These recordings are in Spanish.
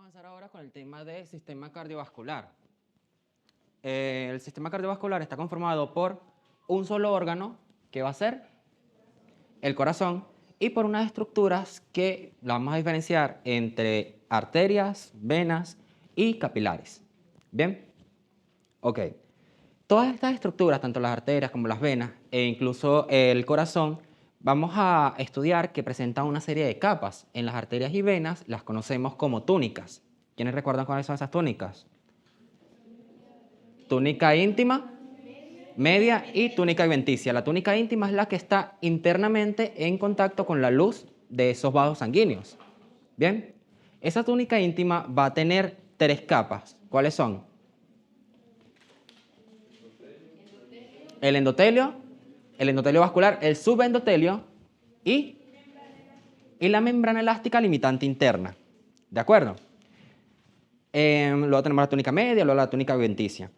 avanzar ahora con el tema del sistema cardiovascular. El sistema cardiovascular está conformado por un solo órgano, que va a ser el corazón, y por unas estructuras que las vamos a diferenciar entre arterias, venas y capilares. ¿Bien? Ok. Todas estas estructuras, tanto las arterias como las venas e incluso el corazón, vamos a estudiar que presentan una serie de capas. En las arterias y venas las conocemos como túnicas. ¿Quiénes recuerdan cuáles son esas túnicas? Túnica íntima, media y túnica adventicia. La túnica íntima es la que está internamente en contacto con la luz de esos vasos sanguíneos. ¿Bien? Esa túnica íntima va a tener tres capas. ¿Cuáles son? El endotelio vascular, el subendotelio y la membrana elástica limitante interna. ¿De acuerdo? Luego tenemos la túnica media, luego la túnica adventicia.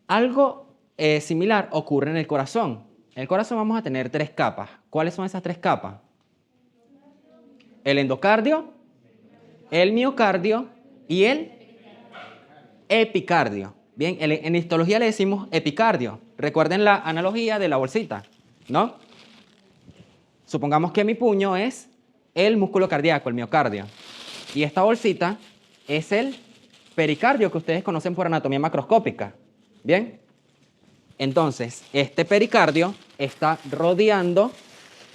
Algo similar ocurre en el corazón. En el corazón vamos a tener tres capas. ¿Cuáles son esas tres capas? El endocardio, el miocardio y el epicardio. Bien, en histología le decimos epicardio. Recuerden la analogía de la bolsita, ¿no? Supongamos que mi puño es el músculo cardíaco, el miocardio. Y esta bolsita es el pericardio que ustedes conocen por anatomía macroscópica. ¿Bien? Entonces, este pericardio está rodeando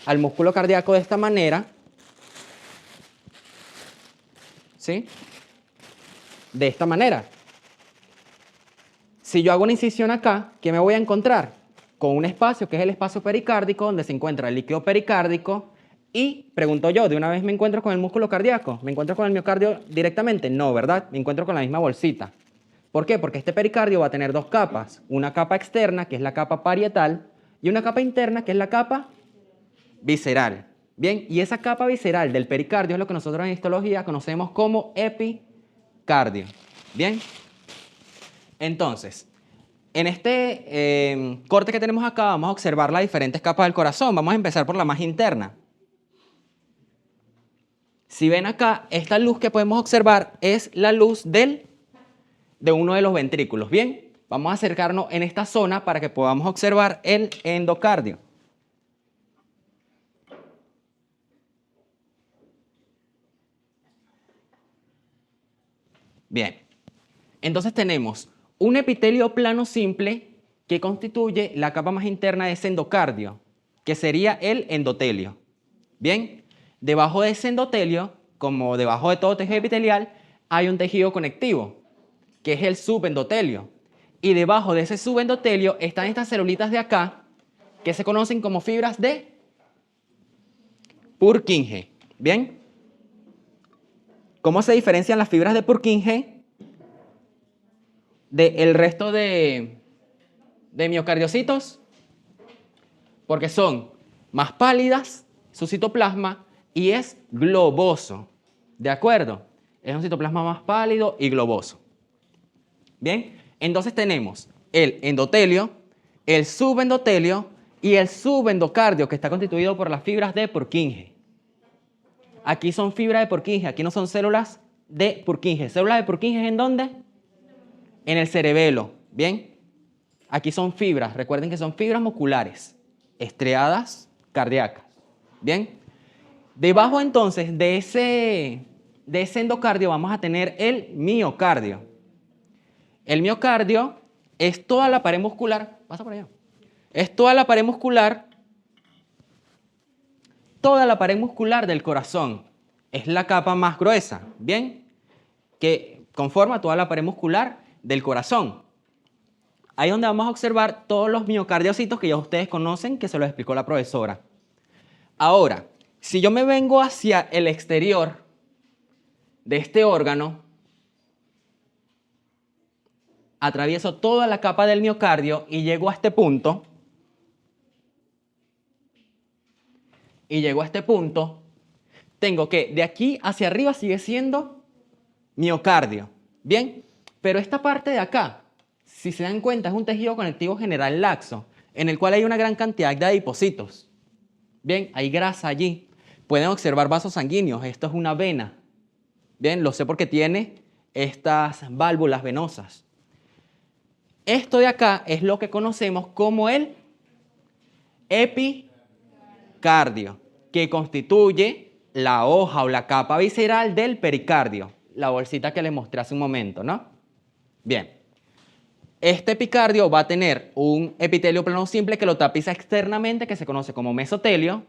al músculo cardíaco de esta manera. ¿Sí? De esta manera. Si yo hago una incisión acá, ¿qué me voy a encontrar? Con un espacio que es el espacio pericárdico, donde se encuentra el líquido pericárdico. Y, pregunto yo, ¿de una vez me encuentro con el músculo cardíaco? ¿Me encuentro con el miocardio directamente? No, ¿verdad? Me encuentro con la misma bolsita. ¿Por qué? Porque este pericardio va a tener dos capas. Una capa externa, que es la capa parietal, y una capa interna, que es la capa visceral. Bien, y esa capa visceral del pericardio es lo que nosotros en histología conocemos como epicardio. Bien. Entonces, en este corte que tenemos acá vamos a observar las diferentes capas del corazón. Vamos a empezar por la más interna. Si ven acá, esta luz que podemos observar es la luz de uno de los ventrículos. Bien, vamos a acercarnos en esta zona para que podamos observar el endocardio. Bien, entonces tenemos un epitelio plano simple que constituye la capa más interna de ese endocardio, que sería el endotelio. Bien, debajo de ese endotelio, como debajo de todo tejido epitelial, hay un tejido conectivo, que es el subendotelio. Y debajo de ese subendotelio están estas celulitas de acá, que se conocen como fibras de Purkinje. Bien, ¿cómo se diferencian las fibras de Purkinje del resto de miocardiocitos? Porque son más pálidas, su citoplasma, y es globoso. ¿De acuerdo? Es un citoplasma más pálido y globoso. Bien, entonces tenemos el endotelio, el subendotelio y el subendocardio, que está constituido por las fibras de Purkinje. Aquí son fibras de Purkinje, aquí no son células de Purkinje. ¿Células de Purkinje en dónde? En el cerebelo. Bien, aquí son fibras, recuerden que son fibras musculares, estriadas cardíacas. Bien, debajo entonces de ese endocardio vamos a tener el miocardio. El miocardio es toda la pared muscular, pasa por allá, es toda la pared muscular del corazón. Es la capa más gruesa, ¿bien? Que conforma toda la pared muscular del corazón. Ahí es donde vamos a observar todos los miocardiocitos que ya ustedes conocen, que se los explicó la profesora. Ahora, si yo me vengo hacia el exterior de este órgano, atravieso toda la capa del miocardio y llego a este punto. Tengo que de aquí hacia arriba sigue siendo miocardio. Bien, pero esta parte de acá, si se dan cuenta, es un tejido conectivo general laxo, en el cual hay una gran cantidad de adipocitos. Bien, hay grasa allí. Pueden observar vasos sanguíneos. Esto es una vena. Bien, lo sé porque tiene estas válvulas venosas. Esto de acá es lo que conocemos como el epicardio, que constituye la hoja o la capa visceral del pericardio, la bolsita que les mostré hace un momento, ¿no? Bien. Este epicardio va a tener un epitelio plano simple que lo tapiza externamente, que se conoce como mesotelio,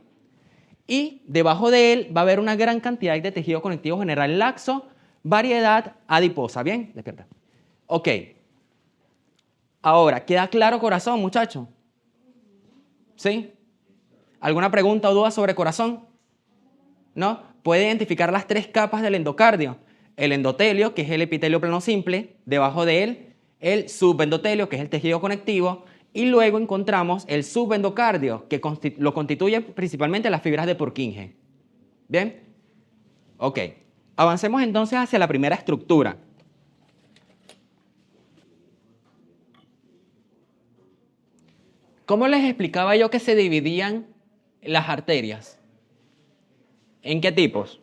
y debajo de él va a haber una gran cantidad de tejido conectivo general laxo, variedad adiposa. ¿Bien? Despierta. Ok. Ahora, ¿queda claro corazón, muchachos? ¿Sí? ¿Alguna pregunta o duda sobre corazón? ¿No? Puede identificar las tres capas del endocardio. El endotelio, que es el epitelio plano simple, debajo de él el subendotelio, que es el tejido conectivo, y luego encontramos el subendocardio, que lo constituye principalmente las fibras de Purkinje. ¿Bien? Ok. Avancemos entonces hacia la primera estructura. ¿Cómo les explicaba yo que se dividían las arterias? ¿En qué tipos?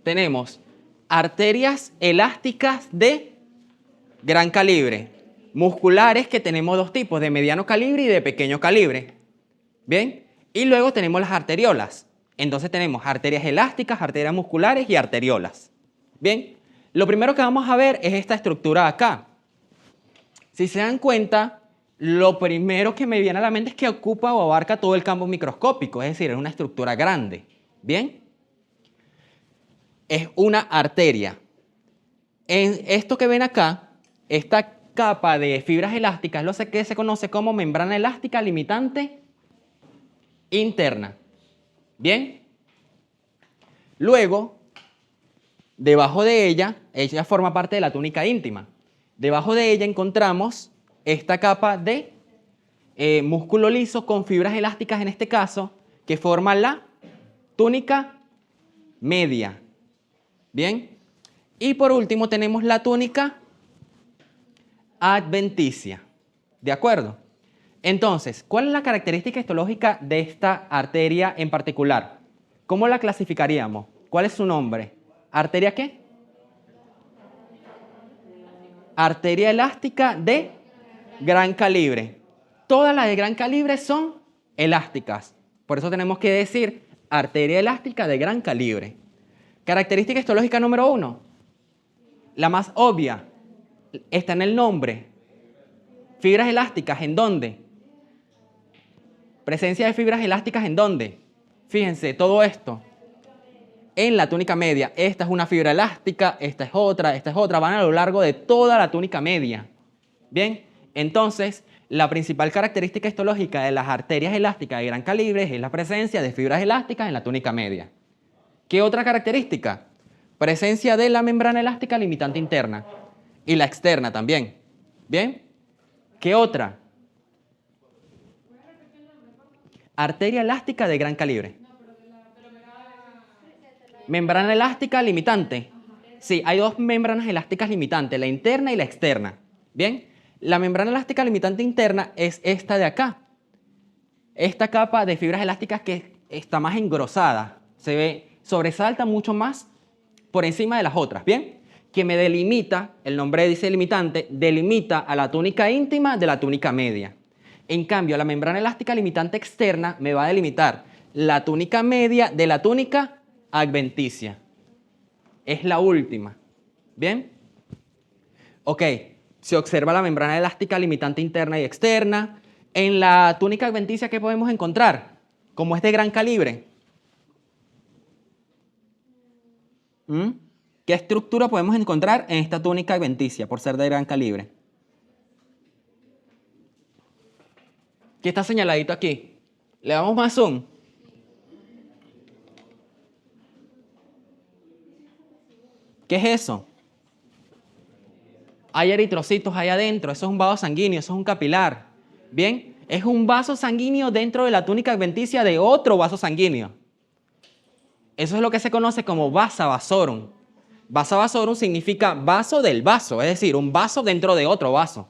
Tenemos arterias elásticas de gran calibre, musculares que tenemos dos tipos, de mediano calibre y de pequeño calibre. ¿Bien? Y luego tenemos las arteriolas. Entonces tenemos arterias elásticas, arterias musculares y arteriolas. Bien, lo primero que vamos a ver es esta estructura acá. Si se dan cuenta, lo primero que me viene a la mente es que ocupa o abarca todo el campo microscópico, es decir, es una estructura grande. Bien, es una arteria. En esto que ven acá, esta capa de fibras elásticas es lo que se conoce como membrana elástica limitante interna. ¿Bien? Luego, debajo de ella forma parte de la túnica íntima. Debajo de ella encontramos esta capa de músculo liso con fibras elásticas en este caso, que forman la túnica media. ¿Bien? Y por último tenemos la túnica adventicia. ¿De acuerdo? Entonces, ¿cuál es la característica histológica de esta arteria en particular? ¿Cómo la clasificaríamos? ¿Cuál es su nombre? ¿Arteria qué? Arteria elástica de gran calibre. Todas las de gran calibre son elásticas. Por eso tenemos que decir arteria elástica de gran calibre. Característica histológica número 1. La más obvia. Está en el nombre. Fibras elásticas, ¿en dónde? Presencia de fibras elásticas, ¿en dónde? Fíjense, todo esto. En la túnica media. Esta es una fibra elástica, esta es otra. Van a lo largo de toda la túnica media. Bien, entonces, la principal característica histológica de las arterias elásticas de gran calibre es la presencia de fibras elásticas en la túnica media. ¿Qué otra característica? Presencia de la membrana elástica limitante interna y la externa también. ¿Bien? ¿Qué otra? Arteria elástica de gran calibre. Membrana elástica limitante. Sí, hay dos membranas elásticas limitantes, la interna y la externa. ¿Bien? La membrana elástica limitante interna es esta de acá. Esta capa de fibras elásticas que está más engrosada. Se ve, sobresalta mucho más por encima de las otras. ¿Bien? Que me delimita, el nombre dice limitante, delimita a la túnica íntima de la túnica media. En cambio, la membrana elástica limitante externa me va a delimitar la túnica media de la túnica adventicia. Es la última. ¿Bien? Ok, se observa la membrana elástica limitante interna y externa. En la túnica adventicia, ¿qué podemos encontrar? Como es de gran calibre. ¿Qué estructura podemos encontrar en esta túnica adventicia por ser de gran calibre? ¿Qué está señaladito aquí? ¿Le damos más zoom? ¿Qué es eso? Hay eritrocitos ahí adentro, eso es un vaso sanguíneo, eso es un capilar. ¿Bien? Es un vaso sanguíneo dentro de la túnica adventicia de otro vaso sanguíneo. Eso es lo que se conoce como vasa vasorum. Vasa vasorum significa vaso del vaso, es decir, un vaso dentro de otro vaso.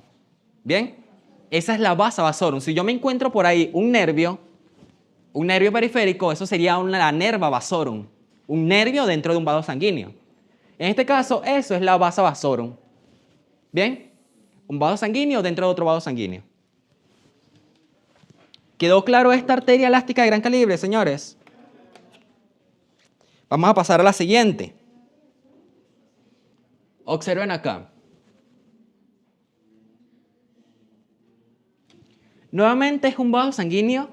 ¿Bien? Esa es la vasa vasorum. Si yo me encuentro por ahí un nervio periférico, eso sería la nerva vasorum, un nervio dentro de un vaso sanguíneo. En este caso, eso es la vasa vasorum. ¿Bien? Un vaso sanguíneo dentro de otro vaso sanguíneo. ¿Quedó claro esta arteria elástica de gran calibre, señores? Vamos a pasar a la siguiente. Observen acá. Nuevamente es un vaso sanguíneo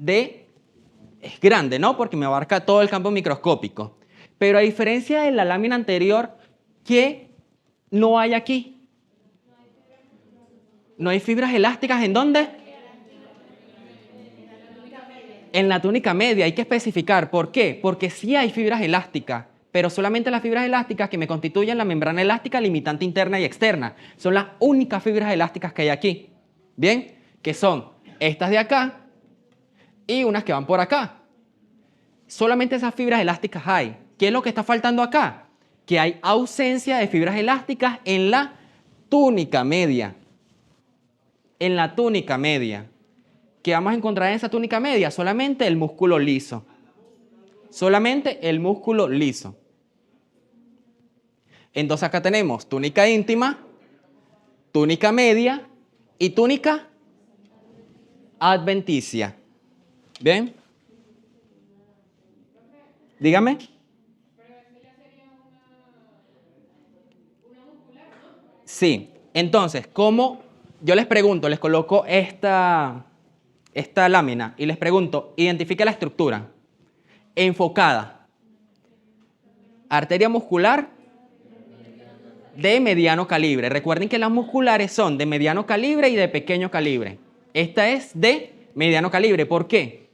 es grande, ¿no? Porque me abarca todo el campo microscópico. Pero a diferencia de la lámina anterior, ¿qué no hay aquí? ¿No hay fibras elásticas en dónde? En la túnica media. Hay que especificar. ¿Por qué? Porque sí hay fibras elásticas, pero solamente las fibras elásticas que me constituyen la membrana elástica limitante interna y externa. Son las únicas fibras elásticas que hay aquí. ¿Bien? Que son estas de acá y unas que van por acá. Solamente esas fibras elásticas hay. ¿Qué es lo que está faltando acá? Que hay ausencia de fibras elásticas en la túnica media. En la túnica media. ¿Qué vamos a encontrar en esa túnica media? Solamente el músculo liso. Solamente el músculo liso. Entonces acá tenemos túnica íntima, túnica media y túnica adventicia. ¿Bien? Dígame. Sí. Entonces, ¿cómo? Yo les pregunto, les coloco esta lámina y les pregunto, identifique la estructura. Enfocada. Arteria muscular de mediano calibre. Recuerden que las musculares son de mediano calibre y de pequeño calibre. Esta es de mediano calibre. ¿Por qué?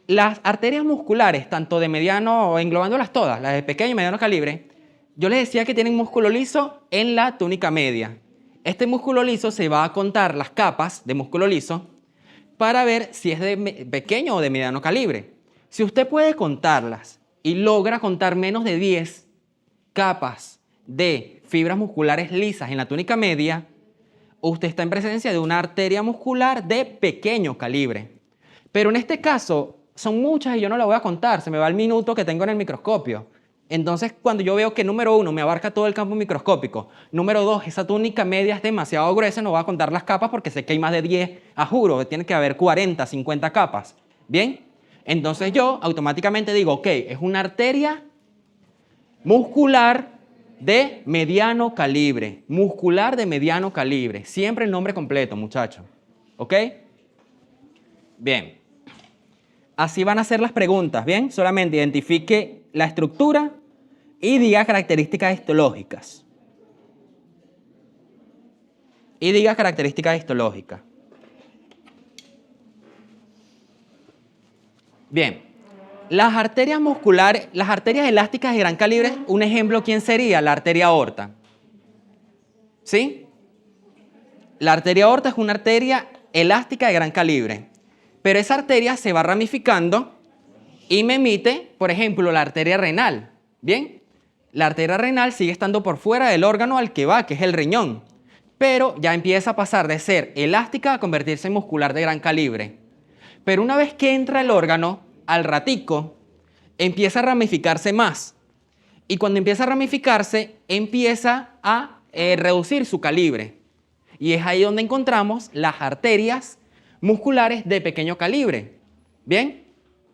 Las arterias musculares, tanto de mediano, englobándolas todas, las de pequeño y mediano calibre, yo les decía que tienen músculo liso en la túnica media. Este músculo liso se va a contar las capas de músculo liso para ver si es de pequeño o de mediano calibre. Si usted puede contarlas y logra contar menos de 10 capas de fibras musculares lisas en la túnica media, usted está en presencia de una arteria muscular de pequeño calibre. Pero en este caso son muchas y yo no las voy a contar, se me va el minuto que tengo en el microscopio. Entonces, cuando yo veo que número 1 me abarca todo el campo microscópico, número 2, esa túnica media es demasiado gruesa, no voy a contar las capas porque sé que hay más de 10, a juro, tiene que haber 40, 50 capas. ¿Bien? Entonces yo automáticamente digo, ok, es una arteria muscular de mediano calibre. Muscular de mediano calibre. Siempre el nombre completo, muchachos. ¿Ok? Bien. Así van a ser las preguntas, ¿bien? Solamente identifique la estructura y diga características histológicas. Bien. Las arterias musculares, las arterias elásticas de gran calibre, un ejemplo, ¿quién sería? La arteria aorta. ¿Sí? La arteria aorta es una arteria elástica de gran calibre. Pero esa arteria se va ramificando y me emite, por ejemplo, la arteria renal. ¿Bien? La arteria renal sigue estando por fuera del órgano al que va, que es el riñón. Pero ya empieza a pasar de ser elástica a convertirse en muscular de gran calibre. Pero una vez que entra el órgano, al ratico, empieza a ramificarse más. Y cuando empieza a ramificarse, empieza a reducir su calibre. Y es ahí donde encontramos las arterias musculares de pequeño calibre, ¿bien?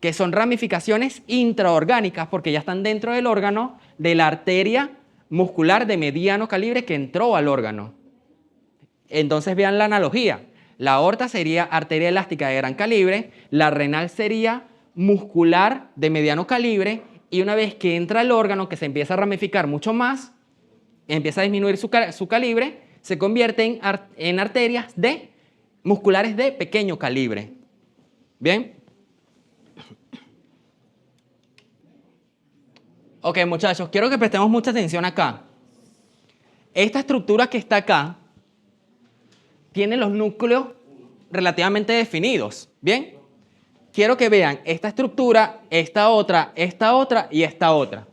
Que son ramificaciones intraorgánicas porque ya están dentro del órgano de la arteria muscular de mediano calibre que entró al órgano. Entonces vean la analogía. La aorta sería arteria elástica de gran calibre, la renal sería muscular de mediano calibre y una vez que entra el órgano que se empieza a ramificar mucho más, empieza a disminuir su calibre, se convierte en arterias musculares de pequeño calibre. ¿Bien? Ok, muchachos, quiero que prestemos mucha atención acá. Esta estructura que está acá tiene los núcleos relativamente definidos. ¿Bien? Quiero que vean esta estructura, esta otra y esta otra.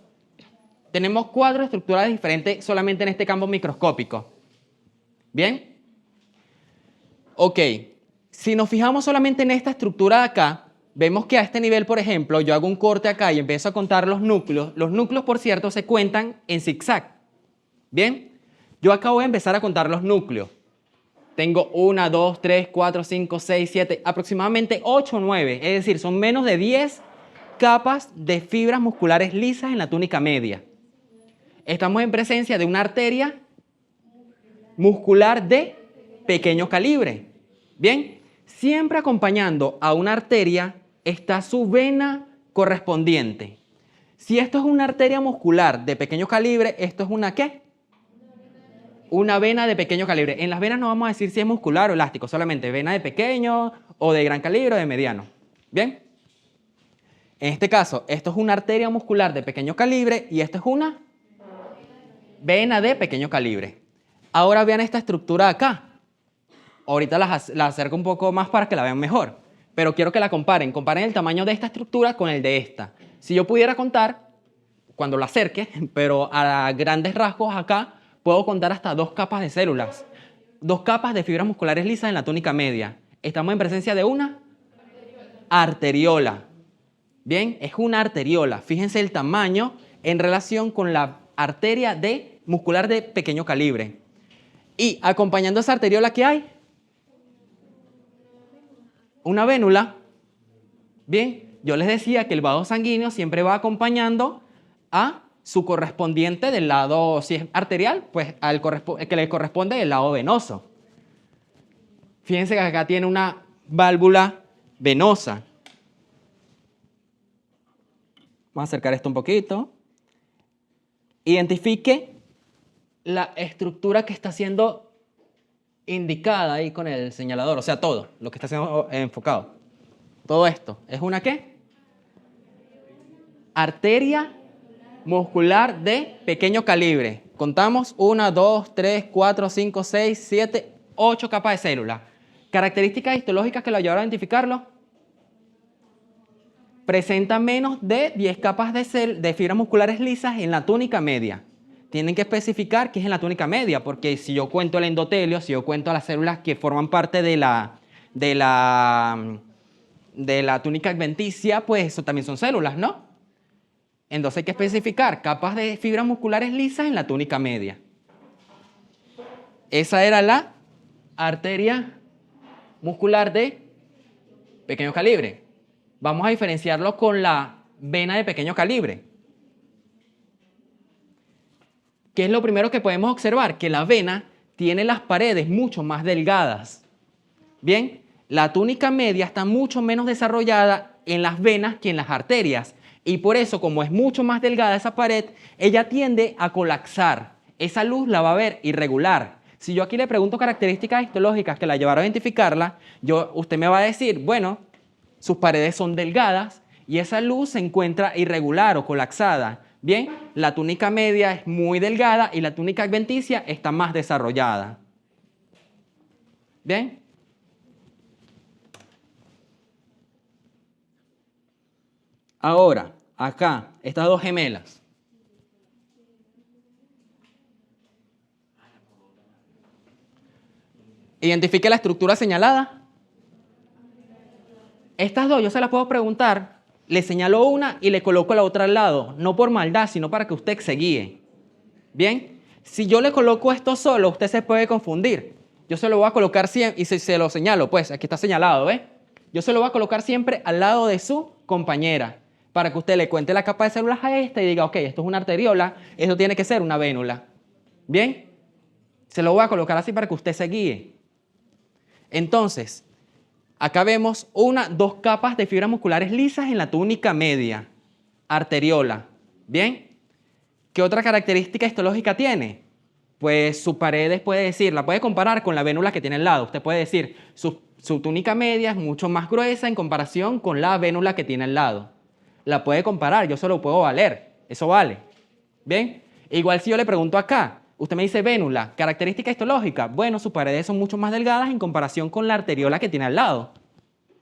Tenemos 4 estructuras diferentes solamente en este campo microscópico. ¿Bien? Ok, si nos fijamos solamente en esta estructura de acá, vemos que a este nivel, por ejemplo, yo hago un corte acá y empiezo a contar los núcleos. Los núcleos, por cierto, se cuentan en zigzag. ¿Bien? Yo acá voy a empezar a contar los núcleos. Tengo 1, 2, 3, 4, 5, 6, 7, aproximadamente 8 o 9. Es decir, son menos de 10 capas de fibras musculares lisas en la túnica media. Estamos en presencia de una arteria muscular de pequeño calibre. Bien, siempre acompañando a una arteria está su vena correspondiente. Si esto es una arteria muscular de pequeño calibre, ¿esto es una qué? Una vena de pequeño calibre. En las venas no vamos a decir si es muscular o elástico, solamente vena de pequeño o de gran calibre o de mediano. ¿Bien? En este caso, esto es una arteria muscular de pequeño calibre y esto es una vena de pequeño calibre. Ahora vean esta estructura de acá. Ahorita la acerco un poco más para que la vean mejor, pero quiero que la comparen. Comparen el tamaño de esta estructura con el de esta. Si yo pudiera contar, cuando la acerque, pero a grandes rasgos acá, puedo contar hasta 2 capas de células. 2 capas de fibras musculares lisas en la túnica media. Estamos en presencia de una arteriola. Bien, es una arteriola. Fíjense el tamaño en relación con la arteria muscular de pequeño calibre. Y acompañando a esa arteriola, ¿qué hay? Una vénula. Bien, yo les decía que el vaso sanguíneo siempre va acompañando a su correspondiente del lado, si es arterial, pues al que le corresponde del lado venoso. Fíjense que acá tiene una válvula venosa. Vamos a acercar esto un poquito. Identifique la estructura que está siendo indicada ahí con el señalador, o sea, todo lo que está siendo enfocado. Todo esto, ¿es una qué? Arteria muscular de pequeño calibre. Contamos 1, 2, 3, 4, 5, 6, 7, 8 capas de células. Características histológicas que lo ayudaron a identificarlo. Presenta menos de 10 capas de fibras musculares lisas en la túnica media. Tienen que especificar qué es en la túnica media, porque si yo cuento el endotelio, si yo cuento las células que forman parte de la túnica adventicia, pues eso también son células, ¿no? Entonces hay que especificar capas de fibras musculares lisas en la túnica media. Esa era la arteria muscular de pequeño calibre. Vamos a diferenciarlo con la vena de pequeño calibre. ¿Qué es lo primero que podemos observar? Que la vena tiene las paredes mucho más delgadas. Bien, la túnica media está mucho menos desarrollada en las venas que en las arterias. Y por eso, como es mucho más delgada esa pared, ella tiende a colapsar. Esa luz la va a ver irregular. Si yo aquí le pregunto características histológicas que la llevaron a identificarla, usted me va a decir, bueno, sus paredes son delgadas y esa luz se encuentra irregular o colapsada. Bien, la túnica media es muy delgada y la túnica adventicia está más desarrollada. Bien. Ahora, acá, estas dos gemelas. Identifique la estructura señalada. Estas dos yo se las puedo preguntar, le señalo una y le coloco la otra al lado, no por maldad, sino para que usted se guíe. Bien, si yo le coloco esto solo, usted se puede confundir. Yo se lo voy a colocar siempre, y si se lo señalo, pues aquí está señalado, ¿ves? Yo se lo voy a colocar siempre al lado de su compañera, para que usted le cuente la capa de células a esta y diga, ok, esto es una arteriola, esto tiene que ser una vénula. Bien, se lo voy a colocar así para que usted se guíe. Entonces, acá vemos 2 capas de fibras musculares lisas en la túnica media, arteriola. ¿Bien? ¿Qué otra característica histológica tiene? Pues sus paredes, la puede comparar con la vénula que tiene al lado. Usted puede decir, su túnica media es mucho más gruesa en comparación con la vénula que tiene al lado. La puede comparar, yo se lo puedo valer. Eso vale. ¿Bien? Igual si yo le pregunto acá, usted me dice vénula, característica histológica. Bueno, sus paredes son mucho más delgadas en comparación con la arteriola que tiene al lado.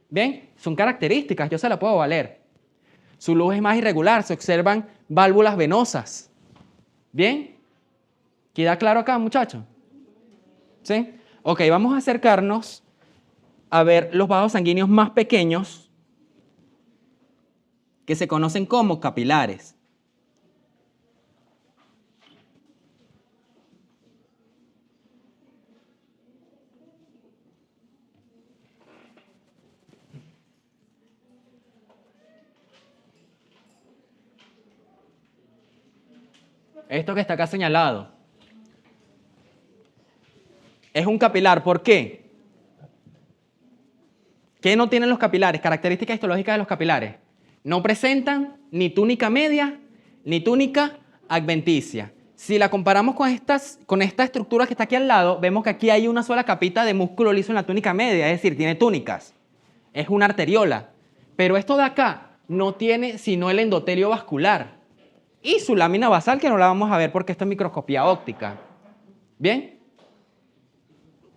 ¿Bien? Son características, yo se la puedo valer. Su luz es más irregular, se observan válvulas venosas. ¿Bien? ¿Queda claro acá, muchachos? ¿Sí? Ok, vamos a acercarnos a ver los vasos sanguíneos más pequeños que se conocen como capilares. Esto que está acá señalado es un capilar. ¿Por qué? ¿Qué no tienen los capilares? Características histológicas de los capilares. No presentan ni túnica media ni túnica adventicia. Si la comparamos con esta estructura que está aquí al lado, vemos que aquí hay una sola capita de músculo liso en la túnica media, es decir, tiene túnicas. Es una arteriola. Pero esto de acá no tiene sino el endotelio vascular y su lámina basal, que no la vamos a ver porque esto es microscopía óptica. ¿Bien?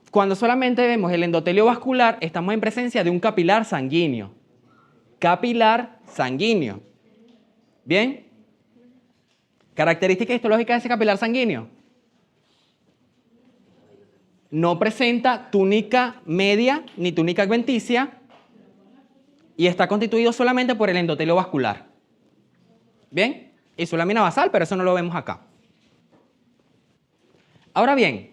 Cuando solamente vemos el endotelio vascular, estamos en presencia de un capilar sanguíneo. Capilar sanguíneo. ¿Bien? Característica histológica de ese capilar sanguíneo. No presenta túnica media ni túnica adventicia y está constituido solamente por el endotelio vascular. ¿Bien? Y su lámina basal, pero eso no lo vemos acá. Ahora bien,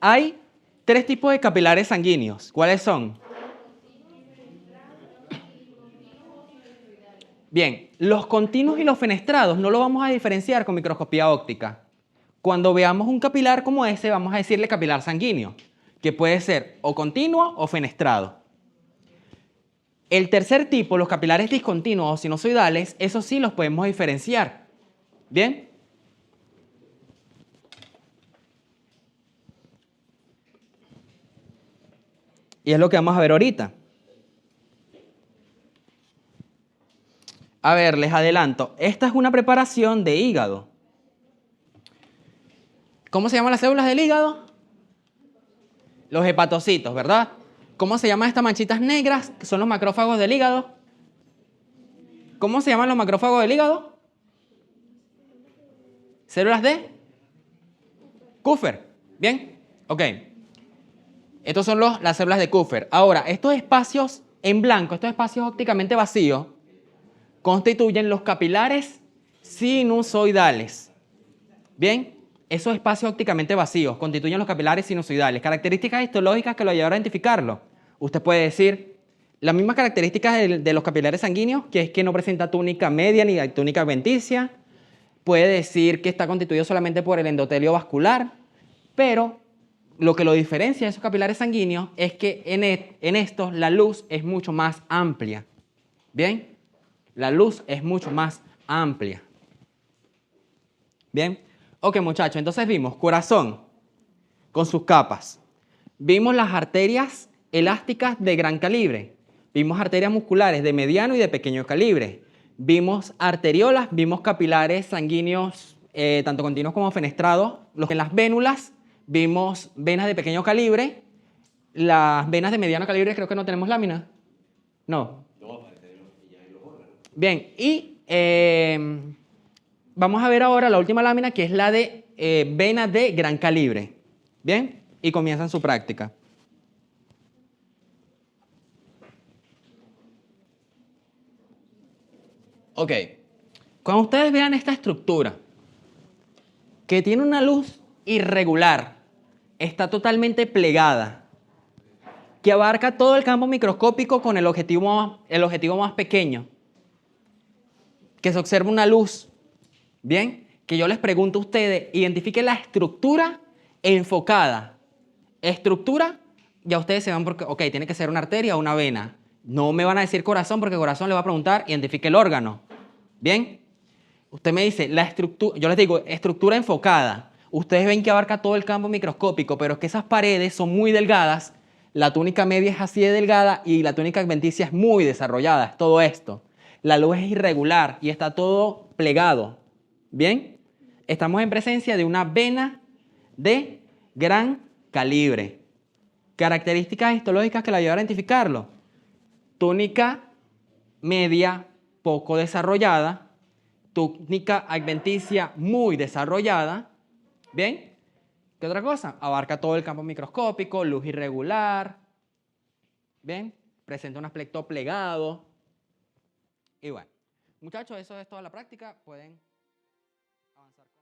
hay tres tipos de capilares sanguíneos. ¿Cuáles son? Bien, los continuos y los fenestrados no lo vamos a diferenciar con microscopía óptica. Cuando veamos un capilar como ese, vamos a decirle capilar sanguíneo, que puede ser o continuo o fenestrado. El tercer tipo, los capilares discontinuos o sinusoidales, esos sí los podemos diferenciar. ¿Bien? Y es lo que vamos a ver ahorita. A ver, les adelanto. Esta es una preparación de hígado. ¿Cómo se llaman las células del hígado? Los hepatocitos, ¿verdad? ¿Cómo se llaman estas manchitas negras, que son los macrófagos del hígado? ¿Cómo se llaman los macrófagos del hígado? ¿Células de Kupffer? ¿Bien? Ok. Estos son las células de Kupffer. Ahora, estos espacios en blanco, estos espacios ópticamente vacíos, constituyen los capilares sinusoidales. ¿Bien? Esos espacios ópticamente vacíos constituyen los capilares sinusoidales. Características histológicas que lo ayudan a identificarlo. Usted puede decir las mismas características de los capilares sanguíneos, que es que no presenta túnica media ni túnica adventicia. Puede decir que está constituido solamente por el endotelio vascular, pero lo que lo diferencia de esos capilares sanguíneos es que en estos la luz es mucho más amplia. ¿Bien? La luz es mucho más amplia. ¿Bien? Ok, muchachos, entonces vimos corazón con sus capas. Vimos las arterias elásticas de gran calibre. Vimos arterias musculares de mediano y de pequeño calibre. Vimos arteriolas, vimos capilares sanguíneos, tanto continuos como fenestrados. En las vénulas vimos venas de pequeño calibre. Las venas de mediano calibre creo que no tenemos lámina. No. Bien, y vamos a ver ahora la última lámina, que es la de vena de gran calibre. Bien, y comienzan su práctica. Ok, cuando ustedes vean esta estructura, que tiene una luz irregular, está totalmente plegada, que abarca todo el campo microscópico con el objetivo más pequeño, que se observa una luz, bien, que yo les pregunto a ustedes, identifiquen la estructura enfocada. Estructura, ya ustedes se van porque, ok, tiene que ser una arteria o una vena. No me van a decir corazón porque corazón le va a preguntar, identifique el órgano. Bien, usted me dice, la estructura, yo les digo, estructura enfocada. Ustedes ven que abarca todo el campo microscópico, pero es que esas paredes son muy delgadas, la túnica media es así de delgada y la túnica adventicia es muy desarrollada, es todo esto. La luz es irregular y está todo plegado. Bien, estamos en presencia de una vena de gran calibre. Características histológicas que la ayudan a identificarlo. Túnica media poco desarrollada, túnica adventicia muy desarrollada, ¿bien? ¿Qué otra cosa? Abarca todo el campo microscópico, luz irregular. ¿Ven? Presenta un aspecto plegado. Y bueno, muchachos, eso es toda la práctica. Pueden avanzar con